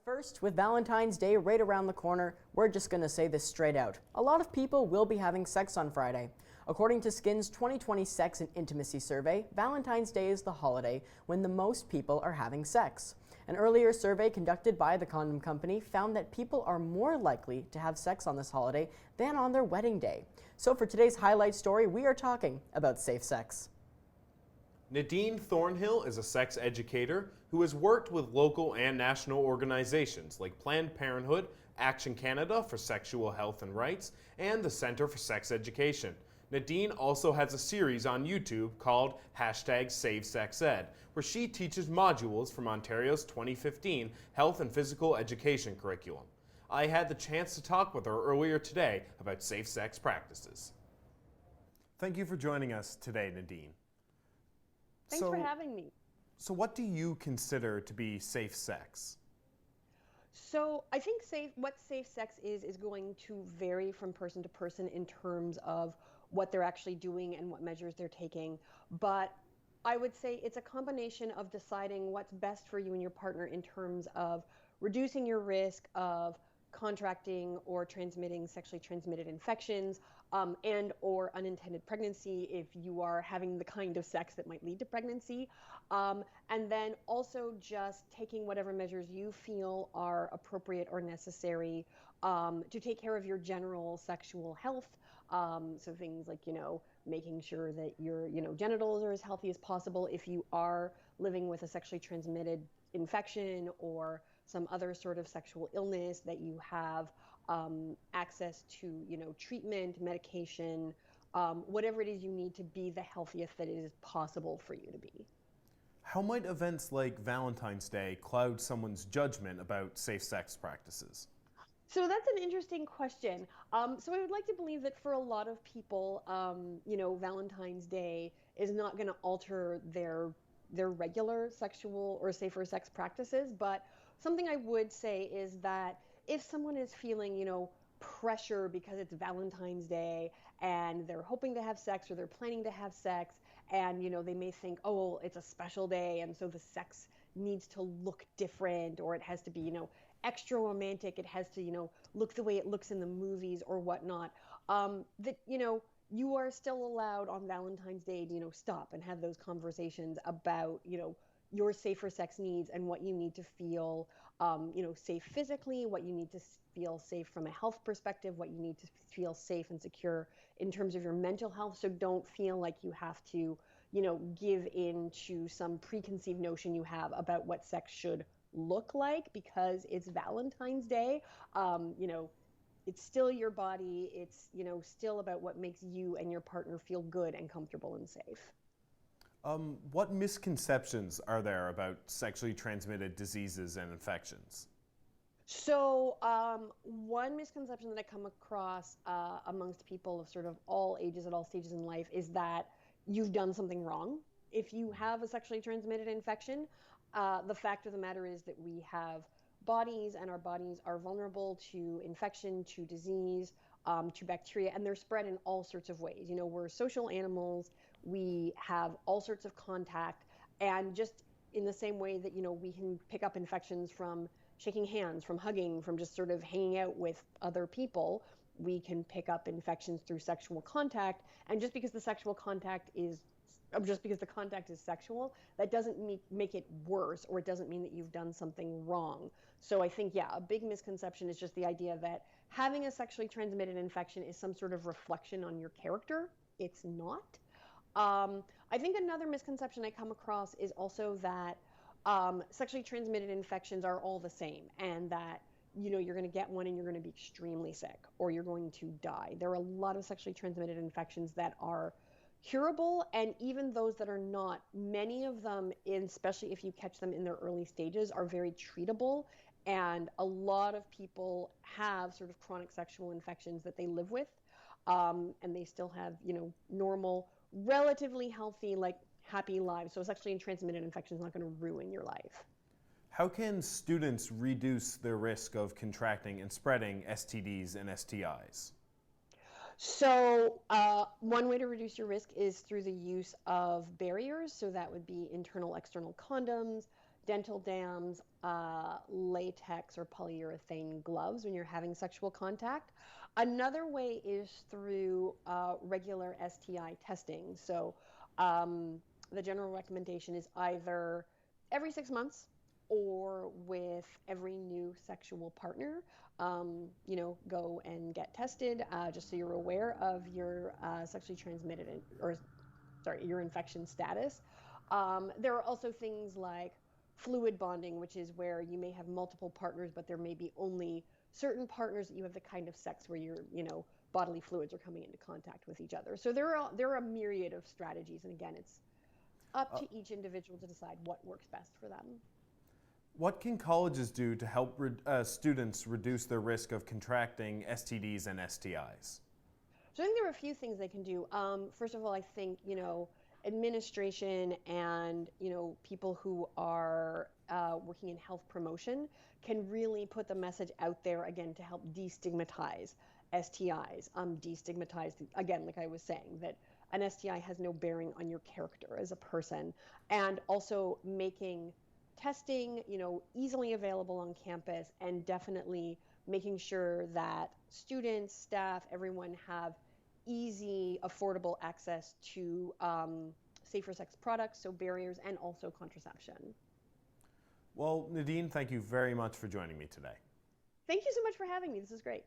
But first, with Valentine's Day right around the corner, we're just going to say this straight out. A lot of people will be having sex on Friday. According to Skin's 2020 Sex and Intimacy Survey, Valentine's Day is the holiday when the most people are having sex. An earlier survey conducted by the condom company found that people are more likely to have sex on this holiday than on their wedding day. So for today's highlight story, we are talking about safe sex. Nadine Thornhill is a sex educator who has worked with local and national organizations like Planned Parenthood, Action Canada for Sexual Health and Rights, and the Center for Sex Education. Nadine also has a series on YouTube called #SaveSexEd, where she teaches modules from Ontario's 2015 Health and Physical Education curriculum. I had the chance to talk with her earlier today about safe sex practices. Thank you for joining us today, Nadine. Thanks for having me. So what do you consider to be safe sex? So I think what safe sex is going to vary from person to person in terms of what they're actually doing and what measures they're taking. But I would say it's a combination of deciding what's best for you and your partner in terms of reducing your risk of contracting or transmitting sexually transmitted infections, and or unintended pregnancy if you are having the kind of sex that might lead to pregnancy. And then also just taking whatever measures you feel are appropriate or necessary to take care of your general sexual health. So things like, making sure that your, genitals are as healthy as possible if you are living with a sexually transmitted infection or some other sort of sexual illness, that you have access to, treatment, medication, whatever it is you need to be the healthiest that it is possible for you to be. How might events like Valentine's Day cloud someone's judgment about safe sex practices? So that's an interesting question. So I would like to believe that for a lot of people, Valentine's Day is not going to alter their regular sexual or safer sex practices. But something I would say is that if someone is feeling, pressure because it's Valentine's Day and they're hoping to have sex or they're planning to have sex, and, they may think, oh, it's a special day, and so the sex needs to look different, or it has to be, extra romantic, it has to, look the way it looks in the movies or whatnot, that, you are still allowed on Valentine's Day to, stop and have those conversations about, your safer sex needs and what you need to feel, safe physically, what you need to feel safe from a health perspective, what you need to feel safe and secure in terms of your mental health. So don't feel like you have to, give in to some preconceived notion you have about what sex should look like because it's Valentine's Day. It's still your body. It's, still about what makes you and your partner feel good and comfortable and safe. What misconceptions are there about sexually transmitted diseases and infections? So one misconception that I come across amongst people of sort of all ages at all stages in life is that you've done something wrong. If you have a sexually transmitted infection, the fact of the matter is that we have bodies, and our bodies are vulnerable to infection, to disease, to bacteria, and they're spread in all sorts of ways. We're social animals. We have all sorts of contact, and just in the same way that, we can pick up infections from shaking hands, from hugging, from just sort of hanging out with other people, we can pick up infections through sexual contact. And just because the contact is sexual, that doesn't make it worse, or it doesn't mean that you've done something wrong. So I think, a big misconception is just the idea that having a sexually transmitted infection is some sort of reflection on your character. It's not. I think another misconception I come across is also that sexually transmitted infections are all the same, and that you're going to get one and you're going to be extremely sick, or you're going to die. There are a lot of sexually transmitted infections that are curable, and even those that are not, many of them, especially if you catch them in their early stages, are very treatable. And a lot of people have sort of chronic sexual infections that they live with, and they still have, normal, relatively healthy, happy lives. So sexually transmitted infection is not going to ruin your life. How can students reduce their risk of contracting and spreading STDs and STIs? So one way to reduce your risk is through the use of barriers. So that would be internal, external condoms, dental dams, latex or polyurethane gloves when you're having sexual contact. Another way is through regular STI testing. So the general recommendation is either every 6 months or with every new sexual partner. Go and get tested just so you're aware of your sexually transmitted your infection status. There are also things like fluid bonding, which is where you may have multiple partners, but there may be only certain partners that you have the kind of sex where bodily fluids are coming into contact with each other. So there are a myriad of strategies, and again, it's up to each individual to decide what works best for them. What can colleges do to help students reduce their risk of contracting STDs and STIs? So I think there are a few things they can do. First of all, I think, administration and, people who are working in health promotion can really put the message out there, again, to help destigmatize STIs. Destigmatize, again, like I was saying, that an STI has no bearing on your character as a person. And also making testing, easily available on campus, and definitely making sure that students, staff, everyone have easy, affordable access to safer sex products, so barriers, and also contraception. Well, Nadine, thank you very much for joining me today. Thank you so much for having me. This is great.